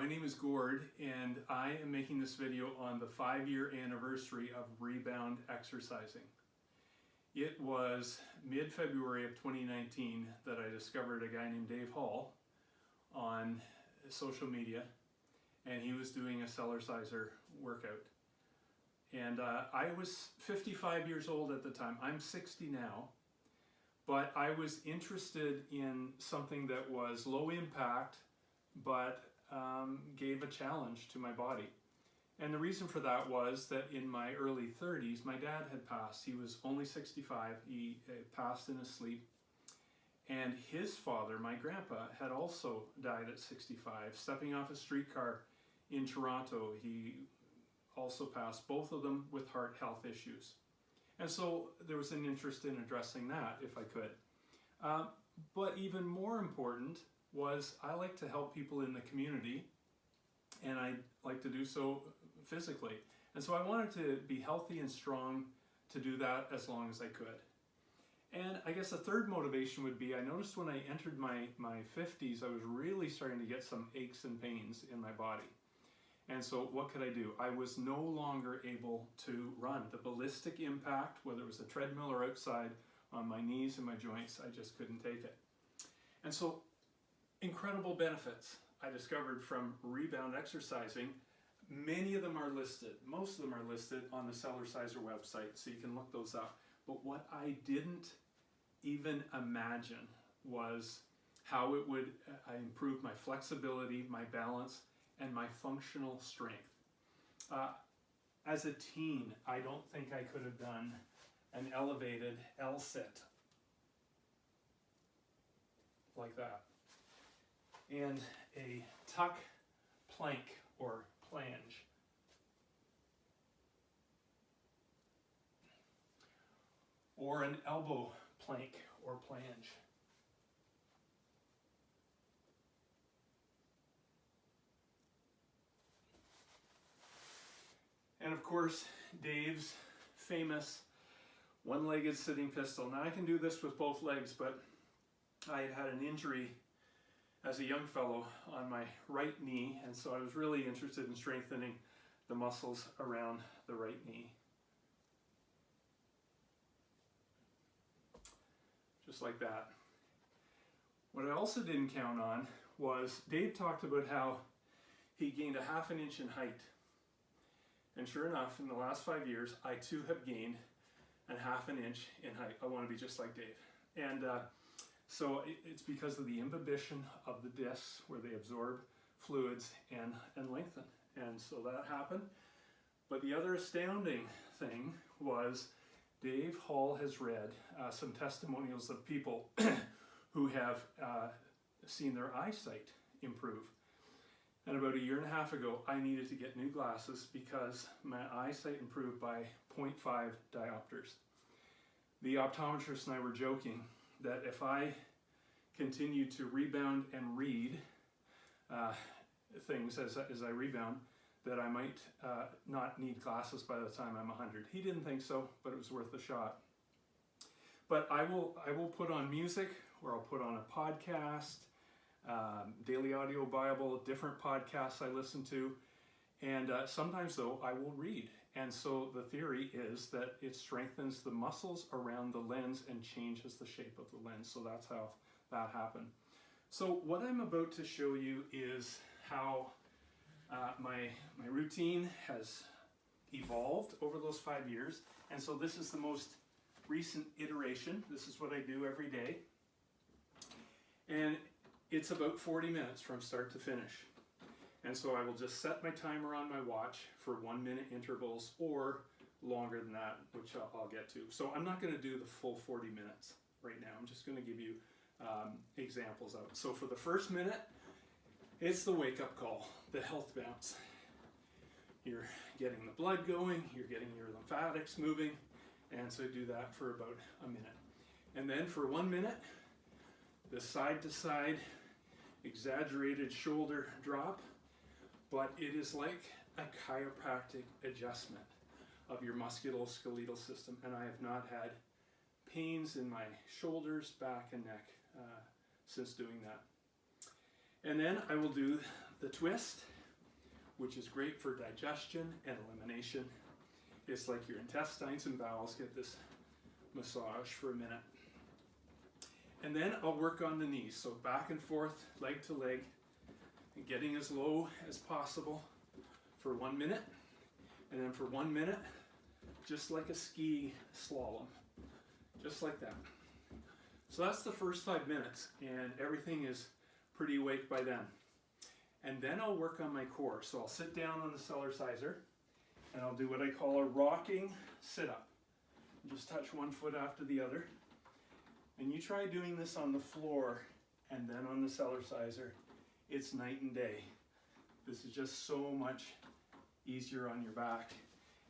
My name is Gord, and I am making this video on the 5-year anniversary of Rebound Exercising. It was mid-February of 2019 that I discovered a guy named Dave Hall on social media, and he was doing a Cellercise workout. And I was 55 years old at the time. I'm 60 now, but I was interested in something that was low impact, but gave a challenge to my body. And the reason for that was that in my early 30s, my dad had passed. He was only 65. He passed in his sleep. And his father, my grandpa, had also died at 65, stepping off a streetcar in Toronto. He also passed, both of them with heart health issues. And so there was an interest in addressing that if I could. But even more important was I like to help people in the community, and I like to do so physically. And so I wanted to be healthy and strong to do that as long as I could. And I guess the third motivation would be, I noticed when I entered my 50s, I was really starting to get some aches and pains in my body. And so what could I do? I was no longer able to run. The ballistic impact, whether it was a treadmill or outside, on my knees and my joints, I just couldn't take it. And so incredible benefits I discovered from Rebound Exercising. Many of them are listed, most of them are listed on the Cellercise website, so you can look those up. But what I didn't even imagine was how it would improve my flexibility, my balance, and my functional strength. As a teen, I don't think I could have done an elevated L-sit like that, and a Tug Plank or planche, or an elbow plank or planche. And of course, Dave's famous one-legged sitting pistol. Now I can do this with both legs, but I had an injury as a young fellow on my right knee, and so I was really interested in strengthening the muscles around the right knee. Just like that. What I also didn't count on was Dave talked about how he gained a ½ an inch in height. And sure enough, in the last 5 years, I too have gained a ½ an inch in height. I want to be just like Dave. And so it's because of the imbibition of the discs where they absorb fluids and lengthen. And so that happened. But the other astounding thing was Dave Hall has read some testimonials of people who have seen their eyesight improve. And about 1.5 years ago, I needed to get new glasses because my eyesight improved by 0.5 diopters. The optometrist and I were joking that if I continue to rebound and read things as I rebound, that I might not need glasses by the time I'm 100. He didn't think so, but it was worth a shot. But I will put on music, or I'll put on a podcast, Daily Audio Bible, different podcasts I listen to, and sometimes though I will read. And so the theory is that it strengthens the muscles around the lens and changes the shape of the lens. So that's how that happened. So what I'm about to show you is how my routine has evolved over those 5 years. And so this is the most recent iteration. This is what I do every day. And it's about 40 minutes from start to finish. And so I will just set my timer on my watch for 1-minute intervals or longer than that, which I'll get to. So I'm not going to do the full 40 minutes right now. I'm just going to give you examples of it. So for the first minute, it's the wake-up call, the health bounce. You're getting the blood going, you're getting your lymphatics moving, and so do that for about a minute. And then for 1 minute, the side-to-side exaggerated shoulder drop, but it is like a chiropractic adjustment of your musculoskeletal system, and I have not had pains in my shoulders, back, and neck since doing that. And then I will do the twist, which is great for digestion and elimination. It's like your intestines and bowels get this massage for a minute. And then I'll work on the knees, so back and forth, leg to leg, and getting as low as possible for 1 minute, and then for 1 minute, just like a ski slalom, just like that. So that's the first 5 minutes, and everything is pretty awake by then. And then I'll work on my core. So I'll sit down on the Cellerciser, and I'll do what I call a rocking sit-up. Just touch one foot after the other. And you try doing this on the floor and then on the Cellerciser. It's night and day. This is just so much easier on your back.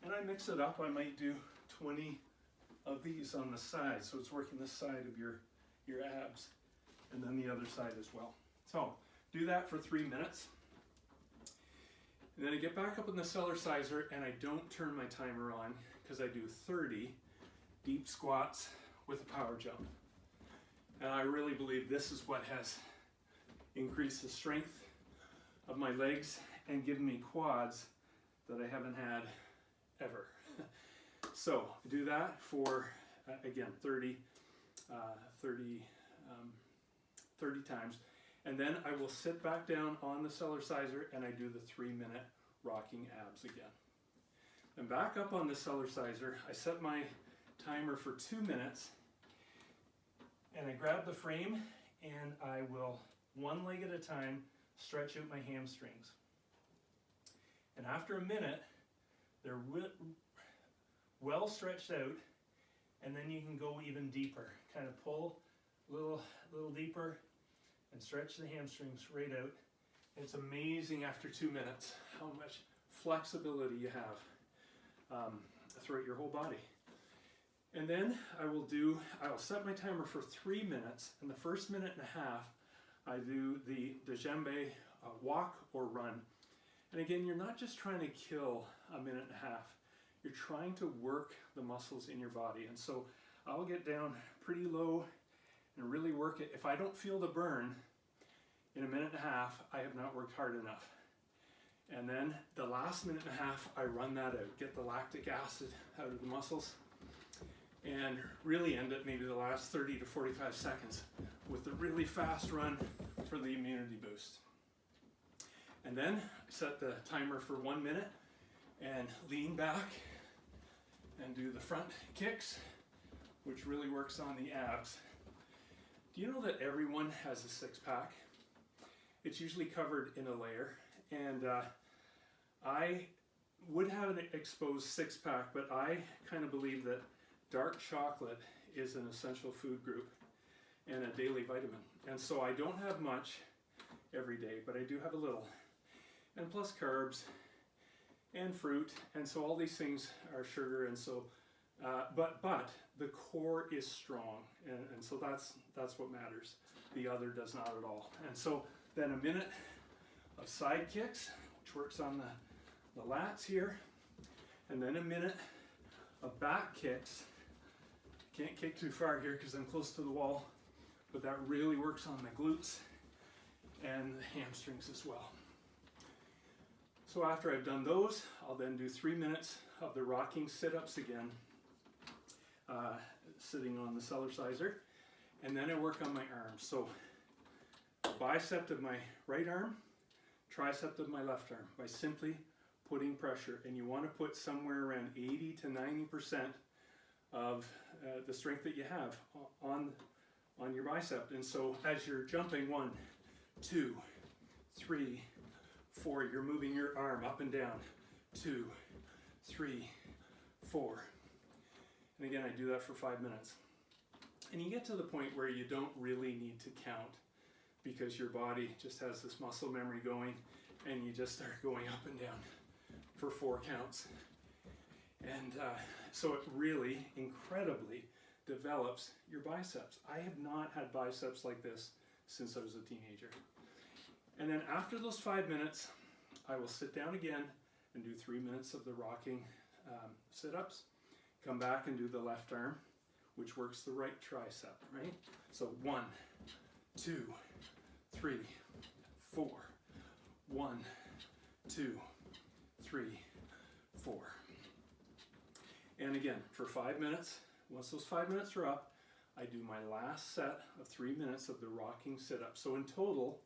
And I mix it up. I might do 20 of these on the side, so it's working the side of your abs, and then the other side as well. So do that for 3 minutes. And then I get back up in the Cellerciser, and I don't turn my timer on because I do 30 deep squats with a power jump. And I really believe this is what has increased the strength of my legs and given me quads that I haven't had ever. So do that for, again, 30 times. And then I will sit back down on the Cellerciser and I do the 3-minute rocking abs again. Then back up on the Cellerciser, I set my timer for 2 minutes, and I grab the frame and I will, one leg at a time, stretch out my hamstrings. And after a minute, they're well stretched out, and then you can go even deeper. Kind of pull a little deeper and stretch the hamstrings right out. It's amazing after 2 minutes how much flexibility you have throughout your whole body. And then I'll set my timer for 3 minutes, and the first minute and a half I do the djembe walk or run. And again, you're not just trying to kill a minute and a half, you're trying to work the muscles in your body. And so I'll get down pretty low and really work it. If I don't feel the burn in a minute and a half, I have not worked hard enough. And then the last minute and a half, I run that out, get the lactic acid out of the muscles, and really end at maybe the last 30 to 45 seconds with a really fast run for the immunity boost. And then I set the timer for 1 minute and lean back and do the front kicks, which really works on the abs. Do you know that everyone has a six-pack? It's usually covered in a layer, and I would have an exposed six-pack, but I kind of believe that dark chocolate is an essential food group and a daily vitamin. And so I don't have much every day, but I do have a little. And plus carbs and fruit, and so all these things are sugar, and so, but the core is strong, and so that's what matters. The other does not at all. And so then a minute of side kicks, which works on the lats here, and then a minute of back kicks. Can't kick too far here because I'm close to the wall, but that really works on the glutes and the hamstrings as well. So after I've done those, I'll then do 3 minutes of the rocking sit-ups again, sitting on the Cellerciser, and then I work on my arms. So bicep of my right arm, tricep of my left arm, by simply putting pressure. And you want to put somewhere around 80 to 90% of the strength that you have on your bicep. And so as you're jumping 1, 2, 3, 4, you're moving your arm up and down. 2, 3, 4. And again, I do that for 5 minutes. And you get to the point where you don't really need to count because your body just has this muscle memory going, and you just start going up and down for 4 counts. And so it really incredibly develops your biceps. I have not had biceps like this since I was a teenager. And then after those 5 minutes, I will sit down again and do 3 minutes of the rocking sit-ups. Come back and do the left arm, which works the right tricep, right? So 1, 2, 3, 4. 1, 2, 3, 4. And again, for 5 minutes, once those 5 minutes are up, I do my last set of 3 minutes of the rocking sit-up. So in total,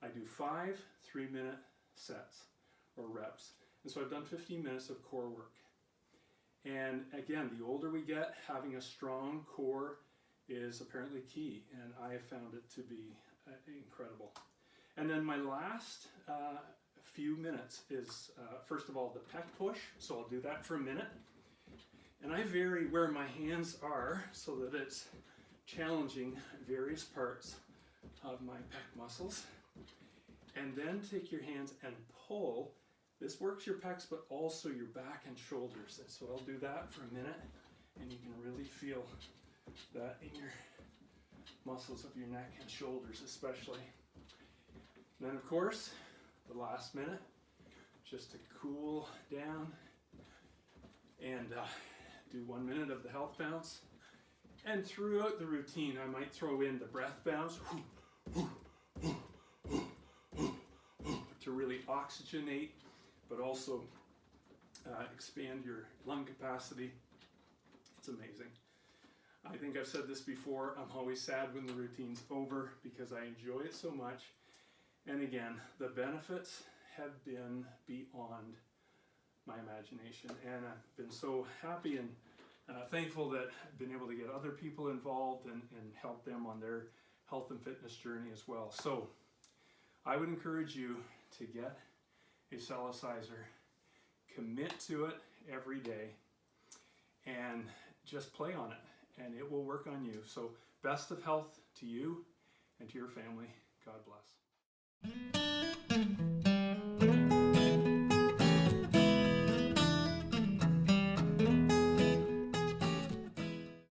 I do 5 3-minute sets or reps. And so I've done 15 minutes of core work. And again, the older we get, having a strong core is apparently key, and I have found it to be incredible. And then my last few minutes is, first of all, the pec push. So I'll do that for a minute. And I vary where my hands are so that it's challenging various parts of my pec muscles. And then take your hands and pull. This works your pecs, but also your back and shoulders. And so I'll do that for a minute, and you can really feel that in your muscles of your neck and shoulders especially. And then of course, the last minute, just to cool down and do 1 minute of the health bounce. And throughout the routine, I might throw in the breath bounce to really oxygenate, but also expand your lung capacity. It's amazing. I think I've said this before, I'm always sad when the routine's over because I enjoy it so much. And again, the benefits have been beyond my imagination, and I've been so happy and thankful that I've been able to get other people involved and help them on their health and fitness journey as well. So I would encourage you to get a Cellerciser, commit to it every day, and just play on it, and it will work on you. So best of health to you and to your family. God bless.